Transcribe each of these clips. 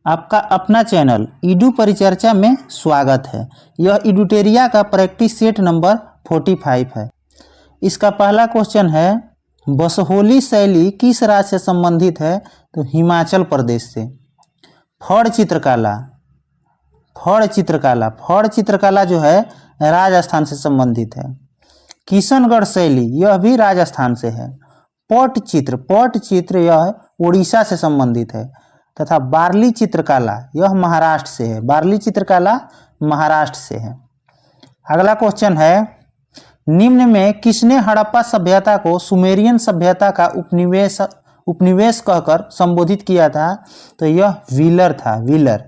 आपका अपना channel Edu परिचर्चा में स्वागत है। यह इडुटेरिया का प्रैक्टिस सेट नंबर 45 है। इसका पहला क्वेश्चन है, बसहोली शैली किस राज्य से संबंधित है? तो हिमाचल प्रदेश से। फड़ चित्रकला, फड़ चित्रकला, फड़ चित्रकला जो है राजस्थान से संबंधित है। किशनगढ़ शैली यह भी राजस्थान से है। पटचित्र, पटचित्र यह उड़ीसा से संबंधित है। तथा बार्ली चित्रकला यह महाराष्ट्र से है। बार्ली चित्रकला महाराष्ट्र से है। अगला क्वेश्चन है, निम्न में किसने हड़प्पा सभ्यता को सुमेरियन सभ्यता का उपनिवेश कहकर संबोधित किया था? तो यह व्हीलर था, व्हीलर।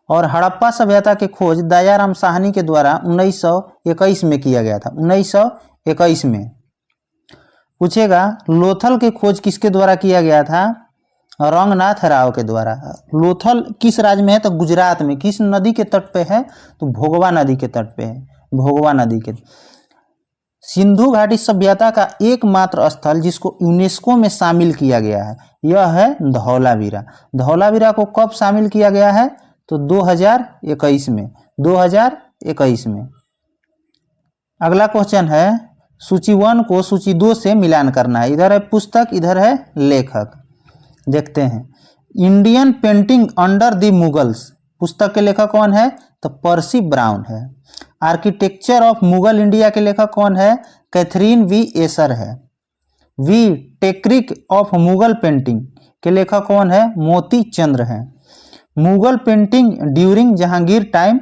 और हड़प्पा सभ्यता की खोज दयाराम साहनी के द्वारा 1921 में किया गया था। 1921 में। पूछेगा, लोथल की खोज किसके द्वारा किया गया था? रंगनाथ राव के द्वारा। लोथल किस राज्य में है? तो गुजरात में। किस नदी के तट पे है? तो भोगवा नदी के तट पे है, भोगवा नदी के। सिंधु घाटी सभ्यता का एकमात्र स्थल जिसको यूनेस्को में शामिल किया गया है यह है धौलावीरा। धौलावीरा को कब शामिल किया गया है? तो 2021 में, 2021 में। अगला क्वेश्चन है, सूची 1 को सूची 2 से मिलान करना है। इधर है पुस्तक, इधर है लेखक। देखते हैं, Indian painting under the Mughals, पुस्तक के लेखक कौन है? तो पर्सी ब्राउन है। आर्किटेक्चर ऑफ मुगल इंडिया के लेखक कौन है? कैथरीन वी एसर है। वी टेक्रिक ऑफ मुगल पेंटिंग के लेखक कौन है? मोती चंद्र है। Mughal painting during Jahangir time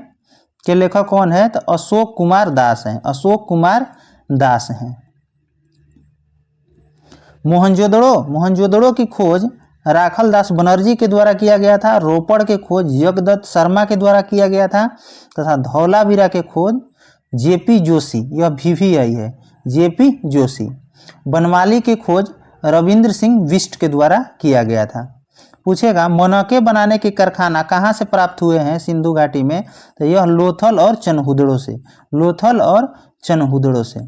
के लेखक कौन है? तो अशोक कुमार दास हैं, अशोक कुमार दास हैं। मोहनजोदड़ो, मोहनजोदड़ो की खोज राखल दास बनर्जी के द्वारा किया गया था। रोपड़ के खोज जगदत्त शर्मा के द्वारा किया गया था। तथा धौलावीरा के खोज जेपी जोशी, यह VVI है, जेपी जोशी। बनमाली की खोज रविंद्र सिंह बिष्ट के द्वारा किया गया था। पूछेगा, मनके बनाने के कारखाना कहाँ से प्राप्त हुए हैं सिंधु घाटी में? तो यह लोथल और चनहुदड़ो से, लोथल और चनहुदड़ो से।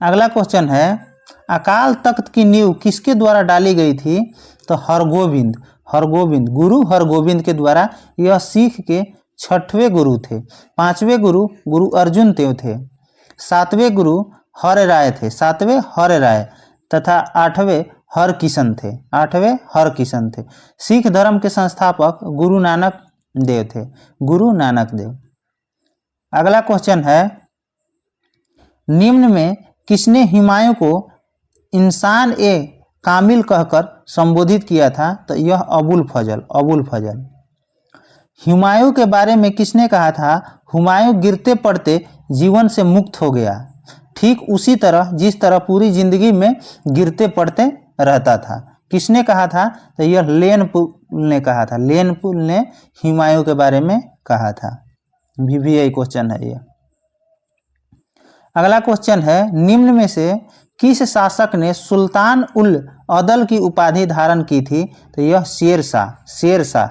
अगला क्वेश्चन है, अकाल तख्त की नींव किसके द्वारा डाली गई थी? तो हरगोविंद, हरगोविंद, गुरु हरगोविंद के द्वारा। यह सिख के 6वें गुरु थे। 5वें गुरु गुरु अर्जुन देव थे। 7वें गुरु हर राय थे, 7वें हर राय। तथा 8वें हर किशन थे, 8वें हर किशन थे। सिख धर्म के संस्थापक गुरु नानक देव थे, गुरु नानक देव। अगला क्वेश्चन है, निम्न में किसने हुमायूं को इंसान ए कामिल कहकर संबोधित किया था? तो यह अबुल फजल, अबुल फजल। हुमायूं के बारे में किसने कहा था? हुमायूं गिरते पड़ते जीवन से मुक्त हो गया, ठीक उसी तरह जिस तरह पूरी जिंदगी में गिरते पड़ते रहता था। किसने कहा था? तो यह लेनपुल ने कहा था, लेनपुल ने हुमायूं के बारे में कहा था। VVI क्वेश्चन है यह। अगला क्वेश्चन है, निम्न में से किस शासक ने सुल्तान उल अदल की उपाधि धारण की थी? तो यह शेरशाह, शेरशाह।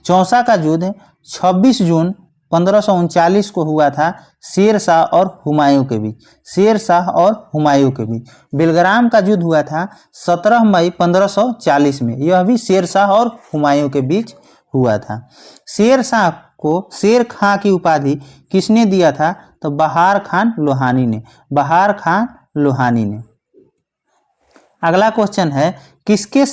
चौसा का युद्ध 26 जून 1539 को हुआ था शेरशाह और हुमायूं के बीच, शेरशाह और हुमायूं के बीच। बेलग्राम का युद्ध हुआ था 17 मई 1540 में, यह भी शेरशाह और हुमायूं के बीच हुआ था। शेरशाह को शेर खां की उपाधि किसने दिया था? तो बहार खान लोहानी ने, बहार खान लोहानी ने। अगला क्वेश्चन है, किसके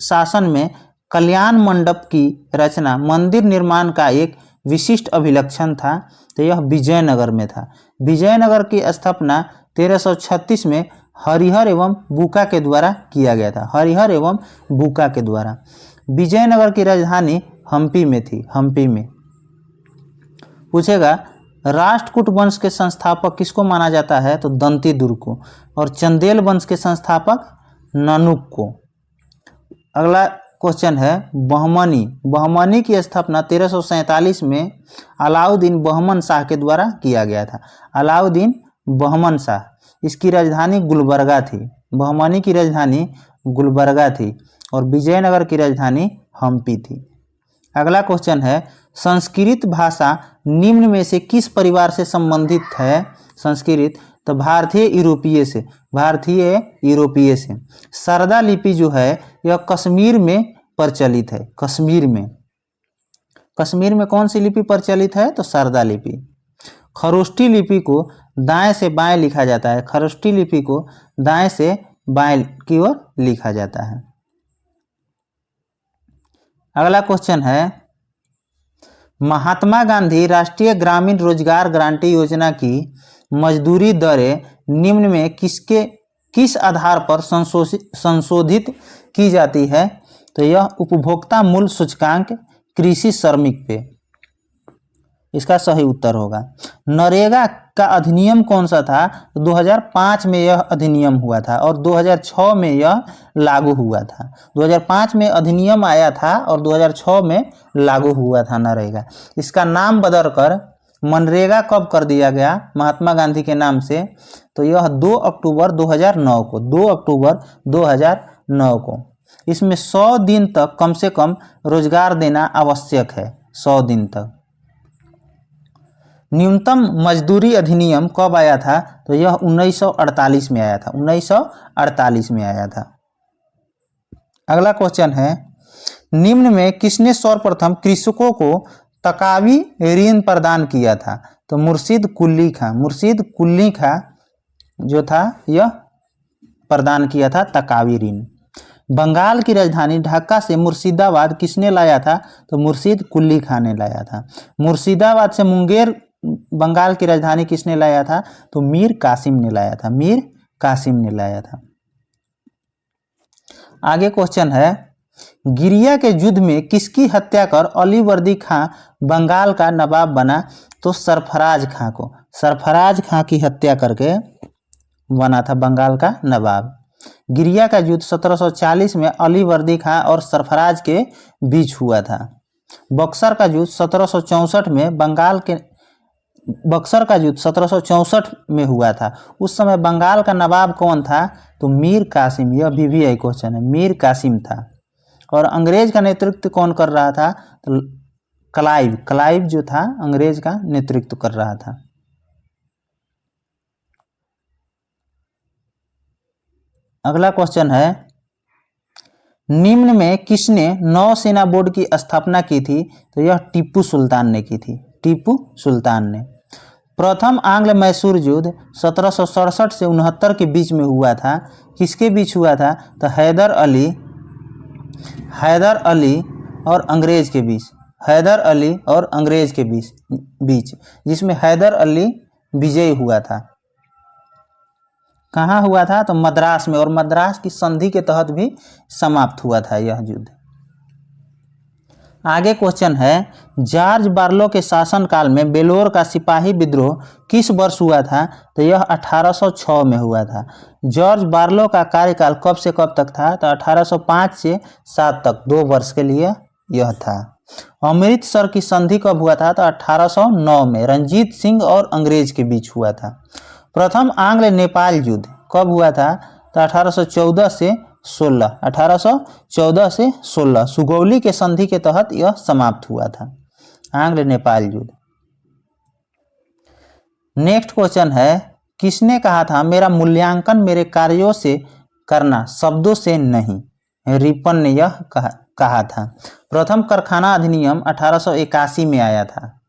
शासन में कल्याण मंडप की रचना मंदिर निर्माण का एक विशिष्ट अभिलक्षण था? तो यह विजयनगर में था। विजयनगर की स्थापना 1336 में हरिहर एवं बुका के द्वारा किया गया था, हरिहर एवं बुका के द्वारा। विजयनगर की राजधानी हम्पी में थी, हम्पी में। पूछेगा, राष्ट्रकूट वंश के संस्थापक किसको माना जाता है? तो दंतीदुर्ग को। और चंदेल वंश के संस्थापक ननुक को। अगला क्वेश्चन है, बहमनी, बहमनी की स्थापना 1347 में अलाउद्दीन बहमन शाह के द्वारा किया गया था, अलाउद्दीन बहमन शाह। इसकी राजधानी गुलबर्गा थी, बहमनी की राजधानी गुलबर्गा थी और विजयनगर की राजधानी हम्पी थी। अगला क्वेश्चन है, संस्कृत भाषा निम्न में से किस परिवार से संबंधित है? संस्कृत तो भारतीय यूरोपीय से। सरदा लिपि जो है यह कश्मीर में प्रचलित है। कश्मीर में कौन सी लिपि प्रचलित है? तो सरदा लिपि। खरोष्टी लिपि को दाएं से बाएं लिखा जाता है। खरोष्टी लिपि को दाएं से बाएं की ओर लिखा जाता है। अगला क्वेश्चन है, महात्मा गांधी राष्ट्रीय ग्रामीण रोजगार गारंटी योजना की मजदूरी दरें निम्न में किस आधार पर संशोधित की जाती है? तो यह उपभोक्ता मूल्य सूचकांक कृषि श्रमिक पे इसका सही उत्तर होगा। नरेगा का अधिनियम कौन सा था? 2005 में यह अधिनियम हुआ था और 2006 में यह लागू हुआ था। 2005 में अधिनियम आया था और 2006 में लागू हुआ था नरेगा। इसका नाम बदलकर मनरेगा कब कर दिया गया? महात्मा गांधी के नाम से। तो यह 2 अक्टूबर 2009 को 2 अक्टूबर 2009 को। इसमें 100 दिन तक कम से कम रोजगार देना आवश्यक है। 100 दिन तक। न्यूनतम मजदूरी अधिनियम कब आया था? तो यह 1948 में आया था। 1948 में आया था। अगला क्वेश्चन है, निम्न में किसने सर्वप्रथम कृषकों को तकावी ऋण प्रदान किया था? तो मुर्शीद कुली खां जो था यह प्रदान किया था तकावी ऋण। बंगाल की राजधानी ढाका से मुर्शिदाबाद किसने लाया था? तो मुर्शीद कुली खां ने लाया था। मुर्शिदाबाद से मुंगेर बंगाल की राजधानी किसने लाया था? तो मीर कासिम ने लाया था। आगे क्वेश्चन है, गिरिया के युद्ध में किसकी हत्या कर अली वर्दी खां बंगाल का नवाब बना? तो सरफराज खां की हत्या करके बना था बंगाल का नवाब। गिरिया का युद्ध 1740 में अली वर्दी खां और सरफराज के बीच हुआ था। बक्सर का युद्ध 1764 में हुआ था। उस समय बंगाल का नवाब कौन था? तो मीर कासिम। यह VVI क्वेश्चन है, मीर कासिम था। और अंग्रेज का नेतृत्व कौन कर रहा था? तो क्लाइव जो था अंग्रेज का नेतृत्व कर रहा था। अगला क्वेश्चन है, निम्न में किसने नौसेना बोर्ड की स्थापना की थी? तो यह टीपू सुल्तान ने की थी। प्रथम आंग्ल मैसूर युद्ध 1767 से 69 के बीच में हुआ था। किसके बीच हुआ था? तो हैदर अली और अंग्रेज के बीच जिसमें हैदर अली विजयी हुआ था। कहाँ हुआ था? तो मद्रास में, और मद्रास की संधि के तहत भी समाप्त हुआ था यह युद्ध। आगे क्वेश्चन है, जॉर्ज बार्लो के शासनकाल में बेलोर का सिपाही विद्रोह किस वर्ष हुआ था? तो यह 1806 में हुआ था। जॉर्ज बार्लो का कार्यकाल कब से कब तक था? तो 1805 से 7 तक, 2 वर्ष के लिए यह था। अमृतसर की संधि कब हुआ था? तो 1809 में रंजीत सिंह और अंग्रेज के बीच हुआ था। प्रथम आंग्ल नेपाल युद्ध कब हुआ था? तो 1814 से 16 सुगौली के संधि के तहत यह समाप्त हुआ था, आंग्ल नेपाल युद्ध। नेक्स्ट क्वेश्चन है, किसने कहा था मेरा मूल्यांकन मेरे कार्यों से करना, शब्दों से नहीं? रिपन ने यह कहा था। प्रथम कारखाना अधिनियम 1881 में आया था।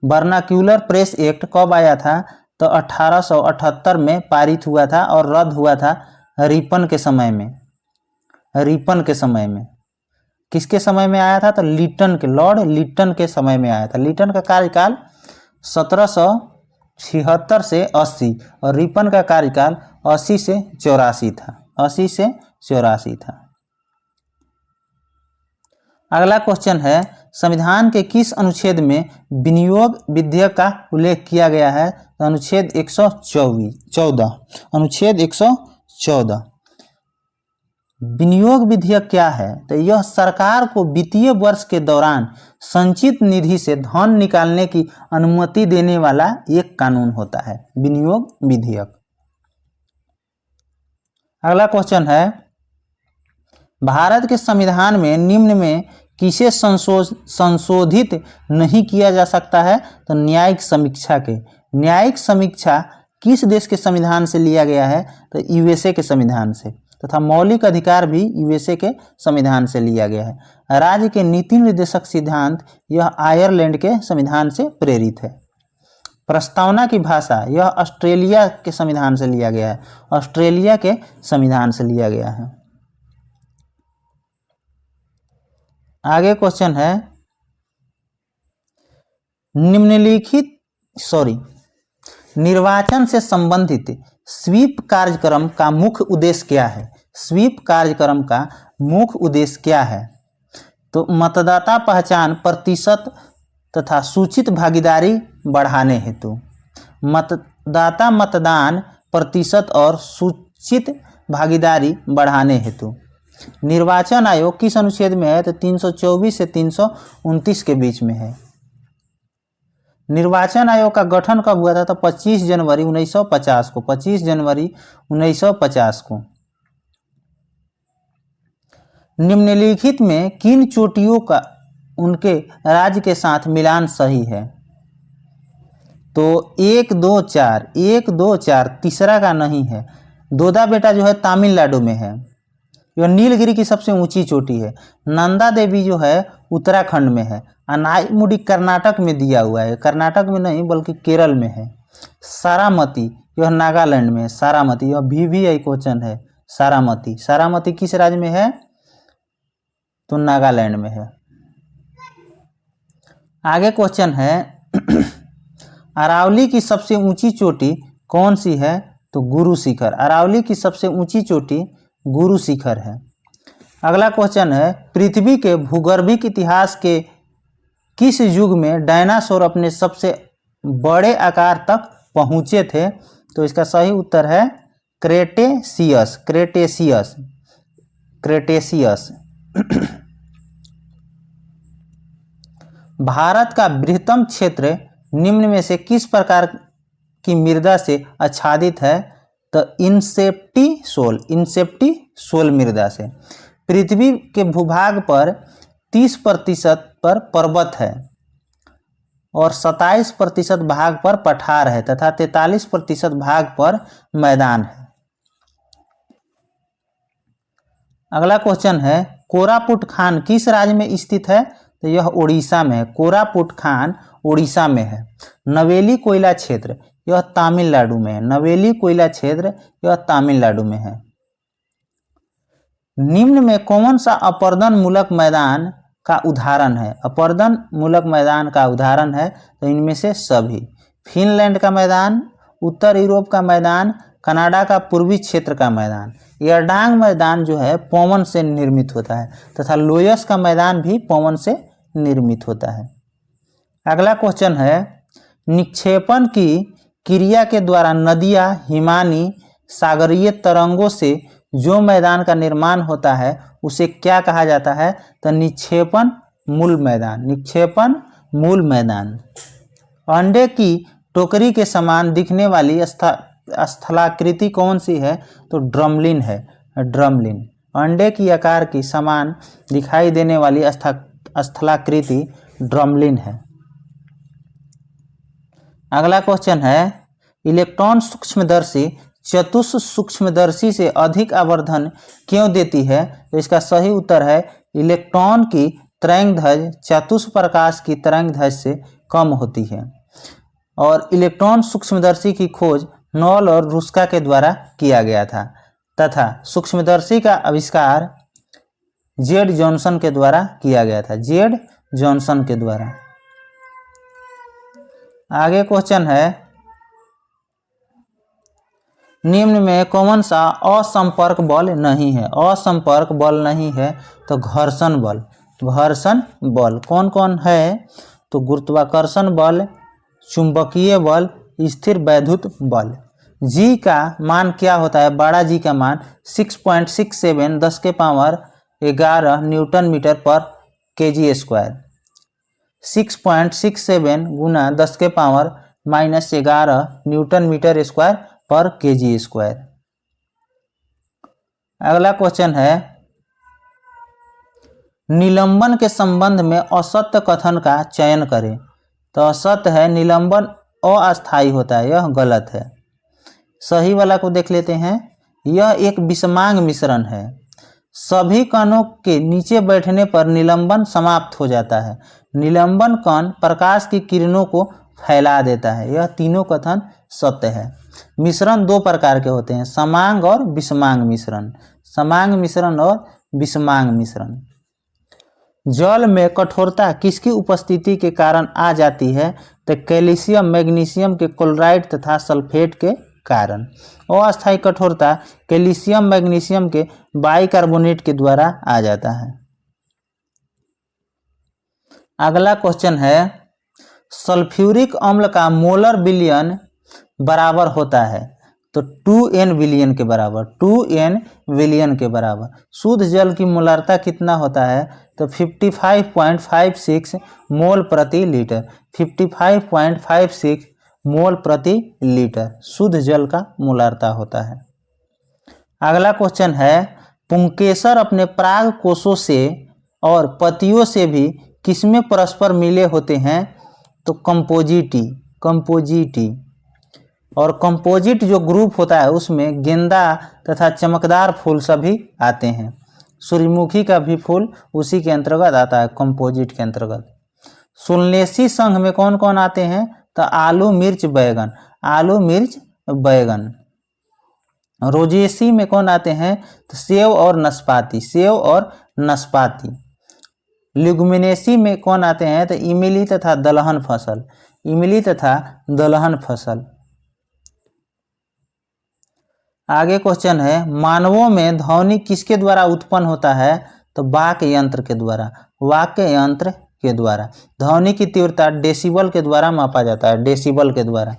वर्नाक्यूलर प्रेस एक्ट कब आया था? तो 1878 में पारित हुआ था और रद्द हुआ था रिपन के समय में। किसके समय में आया था? तो लॉर्ड लिटन के समय में आया था। लिटन का कार्यकाल 1776 से 80 और रिपन का कार्यकाल 80 से 84 था। अगला क्वेश्चन है, संविधान के किस अनुच्छेद में विनियोग विधेयक का उल्लेख किया गया है? तो अनुच्छेद 114। विनियोग विधेयक क्या है? तो यह सरकार को वित्तीय वर्ष के दौरान संचित निधि से धन निकालने की अनुमति देने वाला एक कानून होता है, विनियोग विधेयक। अगला क्वेश्चन है, भारत के संविधान में निम्न में किसे संशोधित नहीं किया जा सकता है? तो न्यायिक समीक्षा किस देश के संविधान से लिया गया है? तो यूएसए के संविधान से। तथा मौलिक अधिकार भी यूएसए के संविधान से लिया गया है। राज्य के नीति निर्देशक सिद्धांत यह आयरलैंड के संविधान से प्रेरित है। प्रस्तावना की भाषा यह ऑस्ट्रेलिया के संविधान से लिया गया है। ऑस्ट्रेलिया के संविधान से लिया गया है। आगे क्वेश्चन है, निर्वाचन से संबंधित स्वीप कार्यक्रम का मुख्य उद्देश्य क्या है? स्वीप कार्यक्रम का मुख्य उद्देश्य क्या है? तो मतदाता पहचान प्रतिशत तथा सूचित भागीदारी बढ़ाने हेतु। मतदाता मतदान प्रतिशत और सूचित भागीदारी बढ़ाने हेतु। निर्वाचन आयोग किस अनुच्छेद में है? तो 324 से 329 के बीच में है। निर्वाचन आयोग का गठन कब हुआ था? तो 25 जनवरी 1950 को। 25 जनवरी 1950 को। निम्नलिखित में किन चोटियों का उनके राज्य के साथ मिलान सही है? तो 1, 2, 4, 1, 2, 4 तीसरा का नहीं है। दोदा बेटा जो है तमिलनाडु में है। यह नीलगिरी की सबसे ऊंची चोटी है। नंदा देवी जो है उत्तराखंड में है। अनाईमुडी कर्नाटक में दिया हुआ है। कर्नाटक में नहीं बल्कि केरल में है। सारामती यह नागालैंड में है। सारामती यह VVI क्वेश्चन है। सारामती किस राज्य में है? तो नागालैंड में है। आगे क्वेश्चन है, अरावली की सबसे ऊंची चोटी कौन सी है? तो गुरु शिखर। अरावली की सबसे ऊंची चोटी गुरु शिखर है। अगला क्वेश्चन है, पृथ्वी के भूगर्भिक इतिहास के किस युग में डायनासोर अपने सबसे बड़े आकार तक पहुंचे थे? तो इसका सही उत्तर है क्रेटेशियस। भारत का बृहत्तम क्षेत्र निम्न में से किस प्रकार की मृदा से आच्छादित है? तो इंसेप्टी मृदा से। पृथ्वी के भूभाग पर 30% पर पर्वत है और 27% भाग पर पठार है तथा 43% भाग पर मैदान है। अगला क्वेश्चन है, कोरापुट खान किस राज्य में स्थित है? तो यह उड़ीसा में है। कोरापुट खान उड़ीसा में है। नवेली कोयला क्षेत्र यह तमिलनाडु में है। नवेली कोयला क्षेत्र यह तमिलनाडु में है। निम्न में कौन सा अपर्दन मूलक मैदान का उदाहरण है? अपर्दन मूलक मैदान का उदाहरण है तो इनमें से सभी। फिनलैंड का मैदान, उत्तर यूरोप का मैदान, कनाडा का पूर्वी क्षेत्र का मैदान। एयरडांग मैदान जो है पवन से निर्मित होता है तथा लोयस का मैदान भी पवन से निर्मित होता है। अगला क्वेश्चन है, निक्षेपण की क्रिया के द्वारा नदियाँ, हिमानी, सागरीय तरंगों से जो मैदान का निर्माण होता है उसे क्या कहा जाता है? तो निक्षेपण मूल मैदान। अंडे की टोकरी के समान दिखने वाली स्थलाकृति कौन सी है? तो ड्रमलिन है। अंडे की आकार की समान दिखाई देने वाली स्थलाकृति ड्रमलिन है। अगला क्वेश्चन है, इलेक्ट्रॉन सूक्ष्मदर्शी चतुष सूक्ष्मदर्शी से अधिक आवर्धन क्यों देती है? तो इसका सही उत्तर है, इलेक्ट्रॉन की तरंगदैर्घ्य चतुष प्रकाश की तरंगदैर्घ्य से कम होती है। और इलेक्ट्रॉन सूक्ष्मदर्शी की खोज नॉल और रुस्का के द्वारा किया गया था तथा सूक्ष्मदर्शी का आविष्कार जेड जॉनसन के द्वारा किया गया था। आगे क्वेश्चन है, निम्न में कौन सा असंपर्क बल नहीं है? असंपर्क बल नहीं है तो घर्षण बल। कौन कौन है? तो गुरुत्वाकर्षण बल, चुंबकीय बल, स्थिर वैद्युत बल। जी का मान क्या होता है? बड़ा जी का मान 6.67 10 के पावर 11 न्यूटन मीटर पर kg स्क्वायर। 6.67 गुना 10 के पावर -11 न्यूटन मीटर स्क्वायर पर kg स्क्वायर। अगला क्वेश्चन है, निलंबन के संबंध में असत्य कथन का चयन करें। तो असत्य है, निलंबन अस्थायी होता है, यह गलत है। सही वाला को देख लेते हैं। यह एक विषमांग मिश्रण है। सभी कणों के नीचे बैठने पर निलंबन समाप्त हो जाता है। निलंबन कण प्रकाश की किरणों को फैला देता है। यह तीनों कथन सत्य है। मिश्रण दो प्रकार के होते हैं, समांग और विषमांग मिश्रण। समांग मिश्रण और विषमांग मिश्रण। जल में कठोरता किसकी उपस्थिति के कारण आ जाती है? तो कैल्शियम मैग्नीशियम के क्लोराइड तथा सल्फेट के कारण। अस्थायी कठोरता कैल्शियम मैग्नीशियम के बाइकार्बोनेट के द्वारा आ जाता है। अगला क्वेश्चन है, सल्फ्यूरिक अम्ल का मोलर विलयन बराबर होता है? तो 2n विलयन के बराबर। 2n विलयन के बराबर। शुद्ध जल की मोलारता कितना होता है? तो 55.56 मोल प्रति लीटर। 55.56 मोल प्रति लीटर शुद्ध जल का मोलारता होता है। अगला क्वेश्चन है, पुंकेसर अपने पराग कोषों से और पतियों से भी किसमें परस्पर मिले होते हैं? तो कंपोजिटी। और कंपोजिट जो ग्रुप होता है उसमें गेंदा तथा चमकदार फूल सभी आते हैं। सूर्यमुखी का भी फूल उसी के अंतर्गत आता है, कंपोजिट के अंतर्गत। सुलनेसी संघ में कौन कौन आते हैं? तो आलू मिर्च बैगन। आलू मिर्च बैगन। रोजेसी में कौन आते हैं? तो सेव और नाशपाती। सेव और नाशपाती। लिग्युमिनेसी में कौन आते हैं? तो इमली तथा दलहन फसल। इमली तथा दलहन फसल। आगे क्वेश्चन है, मानवों में ध्वनि किसके द्वारा उत्पन्न होता है? तो वाक्य यंत्र के द्वारा। वाक्य यंत्र के द्वारा। ध्वनि की तीव्रता डेसिबल के द्वारा मापा जाता है। डेसिबल के द्वारा।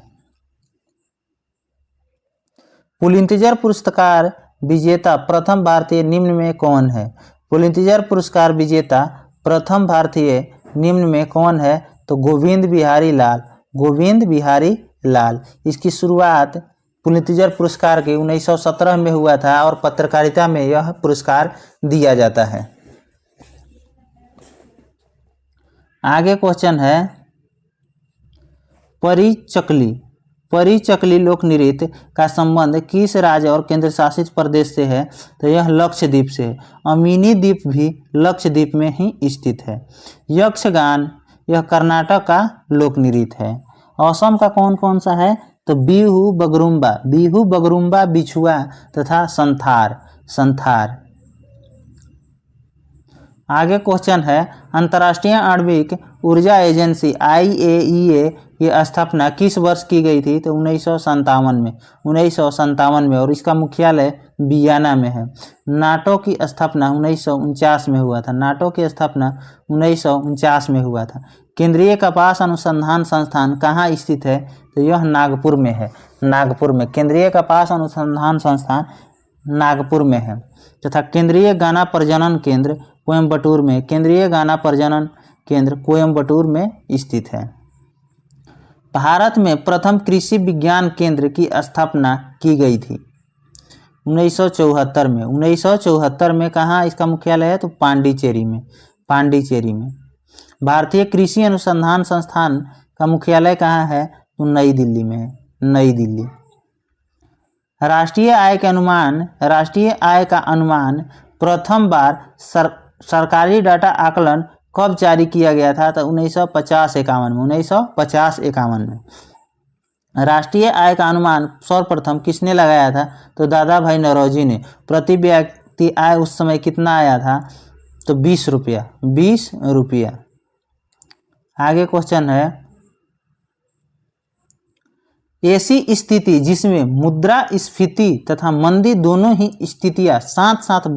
पुलित्जर पुरस्कार विजेता प्रथम भारतीय निम्न में कौन है? पुलित्जर पुरस्कार विजेता प्रथम भारतीय निम्न में कौन है? तो गोविंद बिहारी लाल। गोविंद बिहारी लाल। इसकी शुरुआत पुलित्जर पुरस्कार के 1917 में हुआ था और पत्रकारिता में यह पुरस्कार दिया जाता है। आगे क्वेश्चन है, परिचकली लोक नृत्य का संबंध किस राज्य और केंद्र शासित प्रदेश से है? तो यह लक्षद्वीप से है। अमीनी द्वीप भी लक्षद्वीप में ही स्थित है। यक्षगान यह कर्नाटक का लोक नृत्य है। असम का कौन कौन सा है? तो बिहू बगरुम्बा बिछुआ तथा संथार। आगे क्वेश्चन है, अंतर्राष्ट्रीय आणविक ऊर्जा एजेंसी IAEA की स्थापना किस वर्ष की गई थी? तो 1957 में और इसका मुख्यालय वियना में है। नाटो की स्थापना 1949 में हुआ था। नाटो की स्थापना 1949 में हुआ था। केंद्रीय कपास अनुसंधान संस्थान कहाँ स्थित है? तो यह नागपुर में है। नागपुर में केंद्रीय कपास अनुसंधान संस्थान नागपुर में है। तथा केंद्रीय गाना प्रजनन केंद्र कोयम्बटूर में। केंद्रीय गाना प्रजनन केंद्र कोयम्बटूर में स्थित है। भारत में प्रथम कृषि विज्ञान केंद्र की स्थापना की गई थी 1974 में। 1974 में कहाँ इसका मुख्यालय है? तो पांडिचेरी में। भारतीय कृषि अनुसंधान संस्थान का मुख्यालय कहाँ है? तो नई दिल्ली में है। नई दिल्ली। राष्ट्रीय आय का अनुमान प्रथम बार सरकारी डाटा आकलन कब जारी किया गया था? तो 1950-51 में। 1950-51 में राष्ट्रीय आय का अनुमान सर्वप्रथम किसने लगाया था? तो दादा भाई नौरोजी ने। प्रति व्यक्ति आय उस समय कितना आया था? तो 20 रुपया। 20 रुपया। आगे क्वेश्चन है, ऐसी स्थिति जिसमें मुद्रास्फीति तथा मंदी दोनों ही स्थितियां साथ साथ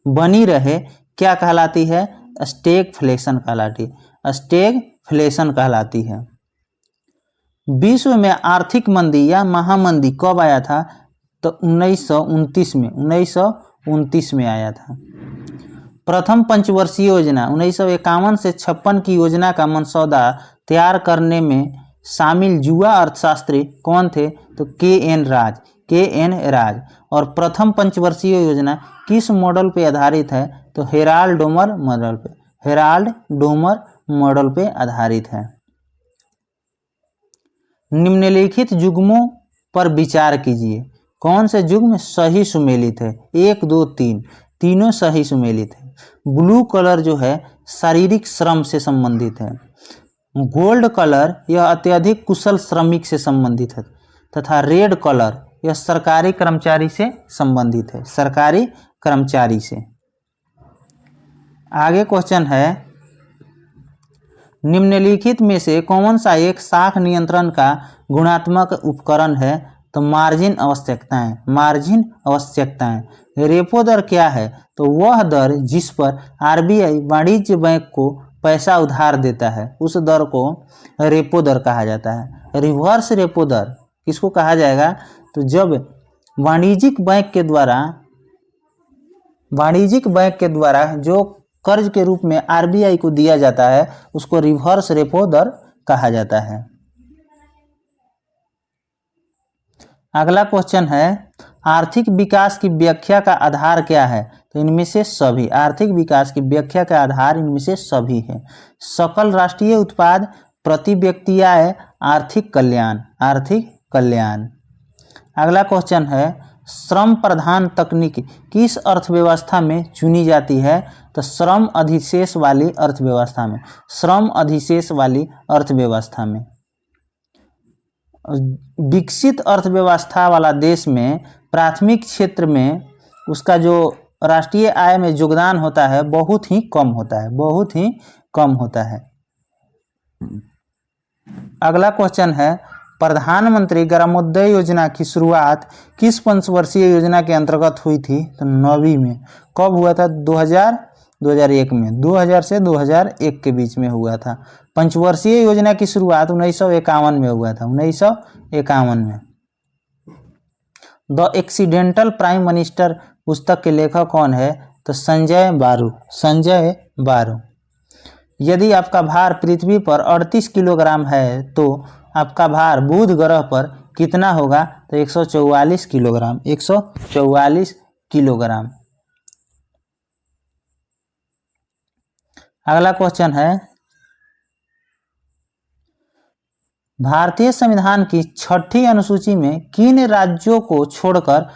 बनी रहे क्या कहलाती है? स्टैगफ्लेशन कहलाती है। विश्व में आर्थिक मंदी या महामंदी कब आया था? तो 1929 में आया था। प्रथम पंचवर्षीय योजना 1951 से 56 की योजना का मसौदा तैयार करने में शामिल युवा अर्थशास्त्री कौन थे? तो KN राज। और प्रथम पंचवर्षीय योजना किस मॉडल पे आधारित है? तो हेराल्ड मॉडल पे आधारित है। निम्नलिखित युग्मों पर विचार कीजिए। कौन से युग्म सही सुमेलित है? 1, 2, 3 तीनों सही सुमेलित है। ब्लू कलर जो है शारीरिक श्रम से संबंधित है। गोल्ड कलर यह अत्यधिक कुशल श्रमिक से संबंधित है तथा रेड कलर यह सरकारी कर्मचारी से संबंधित है, सरकारी कर्मचारी से। आगे क्वेश्चन है, निम्नलिखित में से कौन सा एक शाख नियंत्रण का गुणात्मक उपकरण है? तो मार्जिन आवश्यकताएं, मार्जिन आवश्यकताएं। रेपो दर क्या है? तो वह दर जिस पर आरबीआई वाणिज्य बैंक को पैसा उधार देता है उस दर को रेपो दर कहा जाता है। रिवर्स रेपो दर किसको कहा जाएगा? तो जब वाणिज्यिक बैंक के द्वारा जो कर्ज के रूप में आरबीआई को दिया जाता है उसको रिवर्स रेपो दर कहा जाता है। अगला क्वेश्चन है, आर्थिक विकास की व्याख्या का आधार क्या है? तो इनमें से सभी। आर्थिक विकास की व्याख्या का आधार इनमें से सभी है। सकल राष्ट्रीय उत्पाद, प्रति व्यक्ति आय, आर्थिक कल्याण, आर्थिक कल्याण। अगला क्वेश्चन है, श्रम प्रधान तकनीक किस अर्थव्यवस्था में चुनी जाती है? तो श्रम अधिशेष वाली अर्थव्यवस्था में, श्रम अधिशेष वाली अर्थव्यवस्था में। विकसित अर्थव्यवस्था वाला देश में प्राथमिक क्षेत्र में उसका जो राष्ट्रीय आय में योगदान होता है बहुत ही कम होता है, बहुत ही कम होता है। अगला क्वेश्चन है, प्रधानमंत्री ग्रामोदय योजना की शुरुआत किस पंचवर्षीय योजना के अंतर्गत हुई थी? तो 9वीं में। कब हुआ था? 2001 में। 2000 से 2001 के बीच में हुआ था। पंचवर्षीय योजना की शुरुआत 1951 में हुआ था, 1951 में। द एक्सीडेंटल प्राइम मिनिस्टर पुस्तक के लेखक कौन है? तो संजय बारू, संजय बारू। यदि आपका भार पृथ्वी पर 38 किलोग्राम है तो आपका भार बुध ग्रह पर कितना होगा? तो 144 किलोग्राम, 144 किलोग्राम। अगला क्वेश्चन है, भारतीय संविधान की 6ठी अनुसूची में किन राज्यों को छोड़कर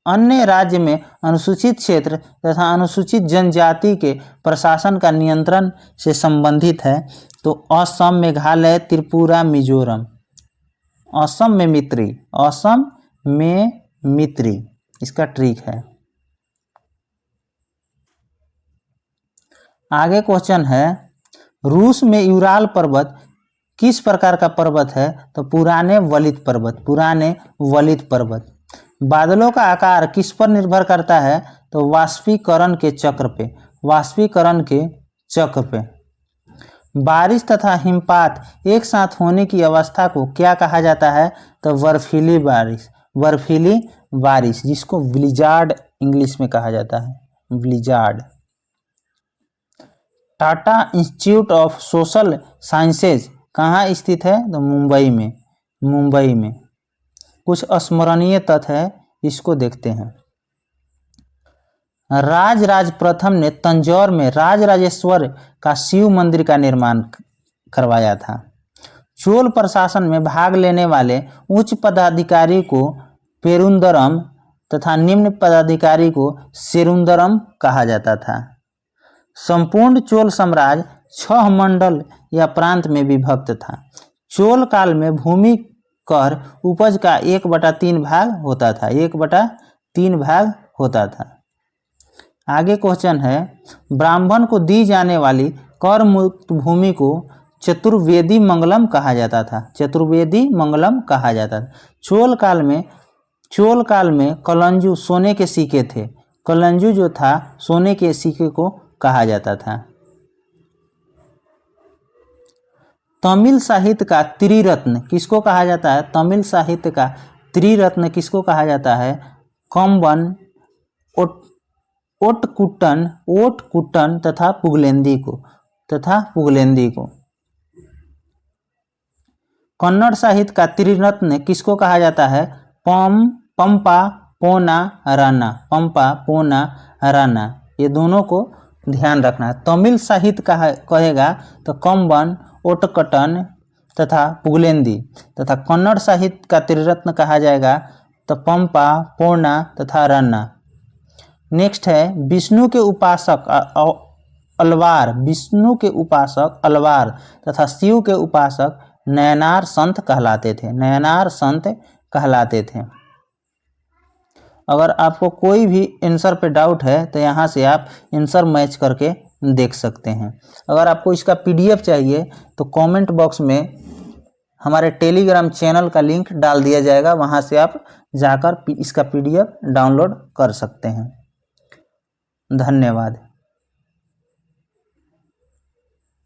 अन्य राज्य में अनुसूचित क्षेत्र तथा अनुसूचित जनजाति के प्रशासन का नियंत्रण से संबंधित है? तो असम, मेघालय, त्रिपुरा, मिजोरम। असम में मित्री, असम में मित्री इसका ट्रिक है। आगे क्वेश्चन है, रूस में यूराल पर्वत किस प्रकार का पर्वत है? तो पुराने वलित पर्वत, पुराने वलित पर्वत। बादलों का आकार किस पर निर्भर करता है? तो वाष्पीकरण के चक्र पे, वाष्पीकरण के चक्र पे। बारिश तथा हिमपात एक साथ होने की अवस्था को क्या कहा जाता है? तो बर्फीली बारिश, बर्फीली बारिश जिसको ब्लिजार्ड इंग्लिश में कहा जाता है, blizzard. Tata institute of social sciences कहाँ स्थित है? तो मुंबई में, मुंबई में। कुछ स्मरणीय तथ्य है, इसको देखते हैं। राजराज प्रथम ने तंजौर में राजराजेश्वर का शिव मंदिर का निर्माण करवाया था। चोल प्रशासन में भाग लेने वाले उच्च पदाधिकारी को पेरुंदरम तथा निम्न पदाधिकारी को सेरुंदरम कहा जाता था। संपूर्ण चोल साम्राज्य 6 मंडल या प्रांत में विभक्त था। चोल काल में भूमि कर उपज का 1/3 भाग होता था, 1/3 भाग होता था। आगे क्वेश्चन है, ब्राह्मण को दी जाने वाली कर मुक्त भूमि को चतुर्वेदी मंगलम कहा जाता था, चतुर्वेदी मंगलम कहा जाता था। चोल काल में कलंजू सोने के सिक्के थे, कलंजू जो था सोने के सिक्के को कहा जाता था। तमिल साहित्य का त्रिरत्न किसको कहा जाता है? तमिल साहित्य का त्रिरत्न किसको कहा जाता है? कम्बन, ओटकुट्टन तथा पुगलेंदी को। कन्नड़ साहित्य का त्रिरत्न किसको कहा जाता है? पंपा, पोना, राना, पंपा, पोना, राना। ये दोनों को ध्यान रखना है। तमिल साहित्य का कहेगा तो कम्बन, ओटकटन तथा पुगलेंदी तथा कन्नड़ साहित्य का त्रिरत्न कहा जाएगा तो पंपा, पूर्णा तथा रन्ना। नेक्स्ट है विष्णु के उपासक अलवार, विष्णु के उपासक अलवार तथा शिव के उपासक नयनार संत कहलाते थे, नयनार संत कहलाते थे। अगर आपको कोई भी आंसर पे डाउट है तो यहाँ से आप आंसर मैच करके देख सकते हैं। अगर आपको इसका पीडीएफ चाहिए तो कमेंट बॉक्स में हमारे टेलीग्राम चैनल का लिंक डाल दिया जाएगा, वहाँ से आप जाकर इसका पीडीएफ डाउनलोड कर सकते हैं। धन्यवाद।